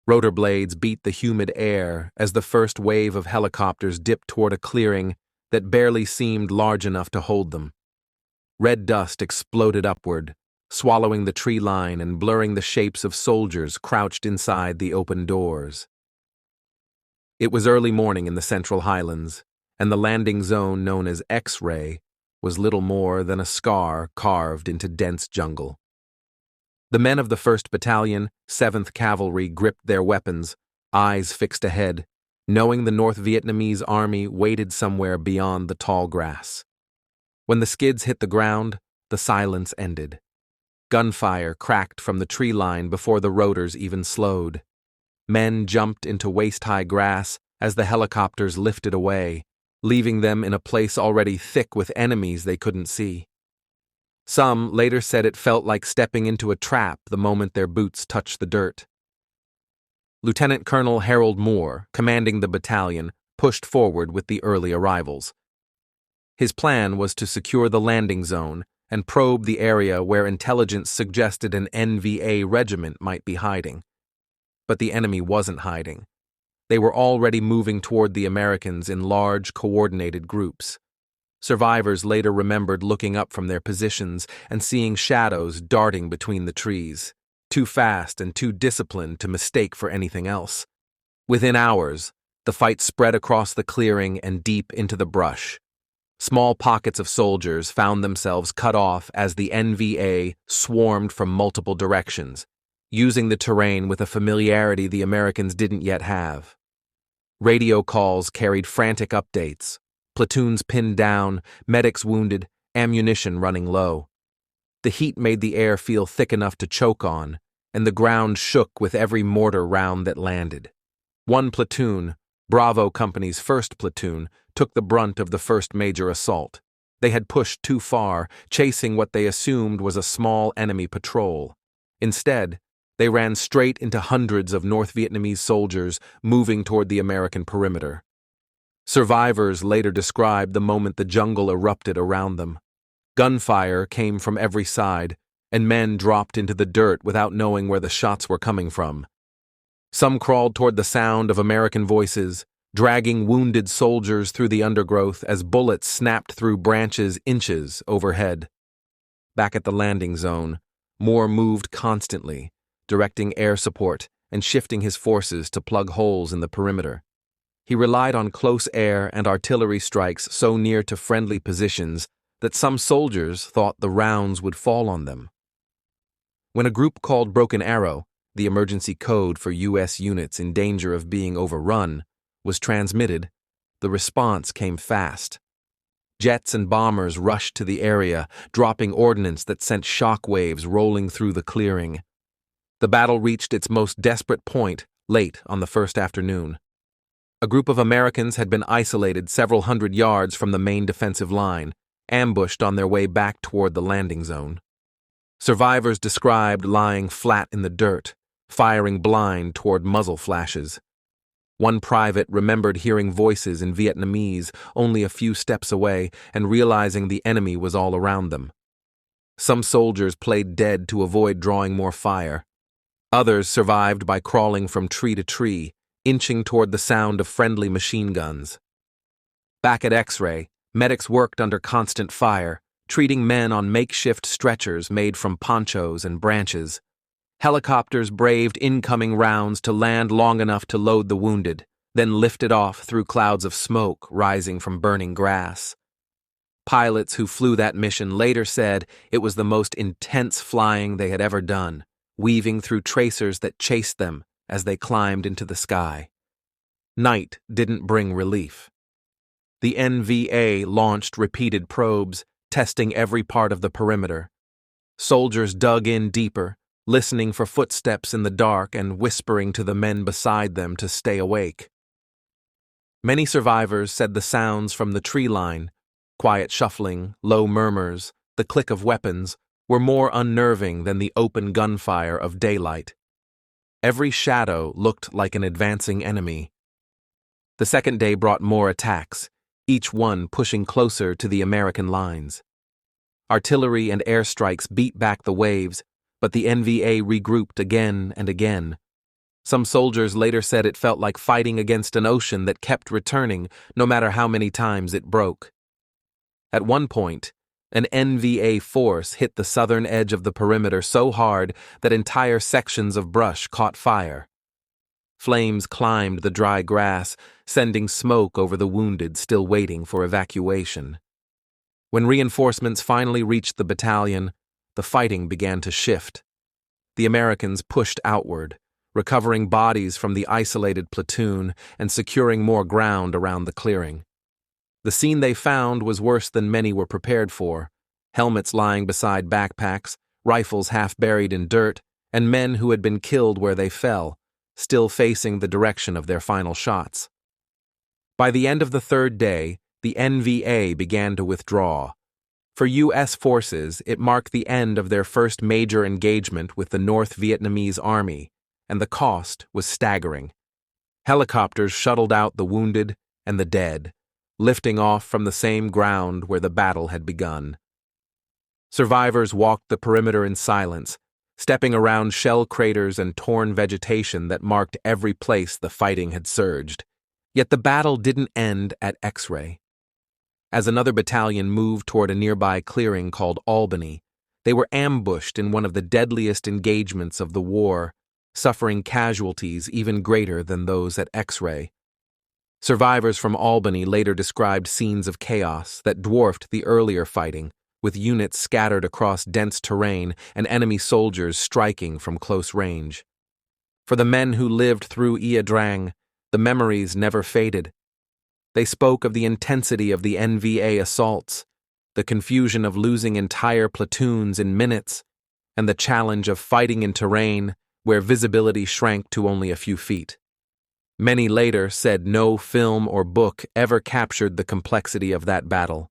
Rotor blades beat the humid air as the first wave of helicopters dipped toward a clearing that barely seemed large enough to hold them. Red dust exploded upward, swallowing the tree line and blurring the shapes of soldiers crouched inside the open doors. It was early morning in the Central Highlands, and the landing zone known as X-ray was little more than a scar carved into dense jungle. The men of the 1st Battalion, 7th Cavalry gripped their weapons, eyes fixed ahead, knowing the North Vietnamese Army waited somewhere beyond the tall grass. When the skids hit the ground, the silence ended. Gunfire cracked from the tree line before the rotors even slowed. Men jumped into waist-high grass as the helicopters lifted away, leaving them in a place already thick with enemies they couldn't see. Some later said it felt like stepping into a trap the moment their boots touched the dirt. Lieutenant Colonel Harold Moore, commanding the battalion, pushed forward with the early arrivals. His plan was to secure the landing zone and probe the area where intelligence suggested an NVA regiment might be hiding. But the enemy wasn't hiding. They were already moving toward the Americans in large, coordinated groups. Survivors later remembered looking up from their positions and seeing shadows darting between the trees, too fast and too disciplined to mistake for anything else. Within hours, the fight spread across the clearing and deep into the brush. Small pockets of soldiers found themselves cut off as the NVA swarmed from multiple directions, using the terrain with a familiarity the Americans didn't yet have. Radio calls carried frantic updates, platoons pinned down, medics wounded, ammunition running low. The heat made the air feel thick enough to choke on, and the ground shook with every mortar round that landed. One platoon, Bravo Company's 1st Platoon, took the brunt of the first major assault. They had pushed too far, chasing what they assumed was a small enemy patrol. Instead, they ran straight into hundreds of North Vietnamese soldiers moving toward the American perimeter. Survivors later described the moment the jungle erupted around them. Gunfire came from every side, and men dropped into the dirt without knowing where the shots were coming from. Some crawled toward the sound of American voices, dragging wounded soldiers through the undergrowth as bullets snapped through branches inches overhead. Back at the landing zone, Moore moved constantly, directing air support and shifting his forces to plug holes in the perimeter. He relied on close air and artillery strikes so near to friendly positions that some soldiers thought the rounds would fall on them. When a group called Broken Arrow, the emergency code for U.S. units in danger of being overrun, was transmitted, the response came fast. Jets and bombers rushed to the area, dropping ordnance that sent shock waves rolling through the clearing. The battle reached its most desperate point late on the first afternoon. A group of Americans had been isolated several hundred yards from the main defensive line, ambushed on their way back toward the landing zone. Survivors described lying flat in the dirt, firing blind toward muzzle flashes. One private remembered hearing voices in Vietnamese only a few steps away and realizing the enemy was all around them. Some soldiers played dead to avoid drawing more fire. Others survived by crawling from tree to tree, inching toward the sound of friendly machine guns. Back at X-ray, medics worked under constant fire, treating men on makeshift stretchers made from ponchos and branches. Helicopters braved incoming rounds to land long enough to load the wounded, then lifted off through clouds of smoke rising from burning grass. Pilots who flew that mission later said it was the most intense flying they had ever done, weaving through tracers that chased them as they climbed into the sky. Night didn't bring relief. The NVA launched repeated probes, testing every part of the perimeter. Soldiers dug in deeper, listening for footsteps in the dark and whispering to the men beside them to stay awake. Many survivors said the sounds from the tree line, quiet shuffling, low murmurs, the click of weapons, were more unnerving than the open gunfire of daylight. Every shadow looked like an advancing enemy. The second day brought more attacks, each one pushing closer to the American lines. Artillery and airstrikes beat back the waves, but the NVA regrouped again and again. Some soldiers later said it felt like fighting against an ocean that kept returning no matter how many times it broke. At one point, an NVA force hit the southern edge of the perimeter so hard that entire sections of brush caught fire. Flames climbed the dry grass, sending smoke over the wounded still waiting for evacuation. When reinforcements finally reached the battalion, the fighting began to shift. The Americans pushed outward, recovering bodies from the isolated platoon and securing more ground around the clearing. The scene they found was worse than many were prepared for: helmets lying beside backpacks, rifles half buried in dirt, and men who had been killed where they fell, still facing the direction of their final shots. By the end of the third day, the NVA began to withdraw. For U.S. forces, it marked the end of their first major engagement with the North Vietnamese Army, and the cost was staggering. Helicopters shuttled out the wounded and the dead, lifting off from the same ground where the battle had begun. Survivors walked the perimeter in silence, stepping around shell craters and torn vegetation that marked every place the fighting had surged. Yet the battle didn't end at X-ray. As another battalion moved toward a nearby clearing called Albany, they were ambushed in one of the deadliest engagements of the war, suffering casualties even greater than those at X-ray. Survivors from Albany later described scenes of chaos that dwarfed the earlier fighting, with units scattered across dense terrain and enemy soldiers striking from close range. For the men who lived through Drang, the memories never faded. They spoke of the intensity of the NVA assaults, the confusion of losing entire platoons in minutes, and the challenge of fighting in terrain where visibility shrank to only a few feet. Many later said no film or book ever captured the complexity of that battle.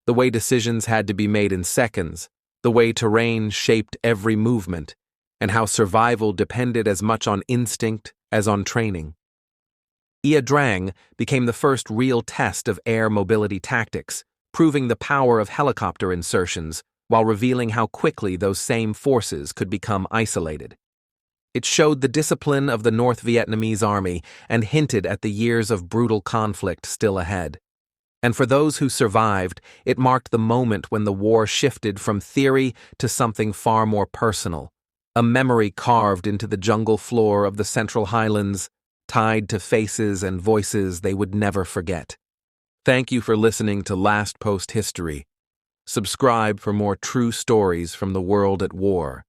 The way decisions had to be made in seconds, the way terrain shaped every movement, and how survival depended as much on instinct as on training. Drang became the first real test of air mobility tactics, proving the power of helicopter insertions while revealing how quickly those same forces could become isolated. It showed the discipline of the North Vietnamese Army and hinted at the years of brutal conflict still ahead. And for those who survived, it marked the moment when the war shifted from theory to something far more personal, a memory carved into the jungle floor of the Central Highlands, tied to faces and voices they would never forget. Thank you for listening to Last Post History. Subscribe for more true stories from the world at war.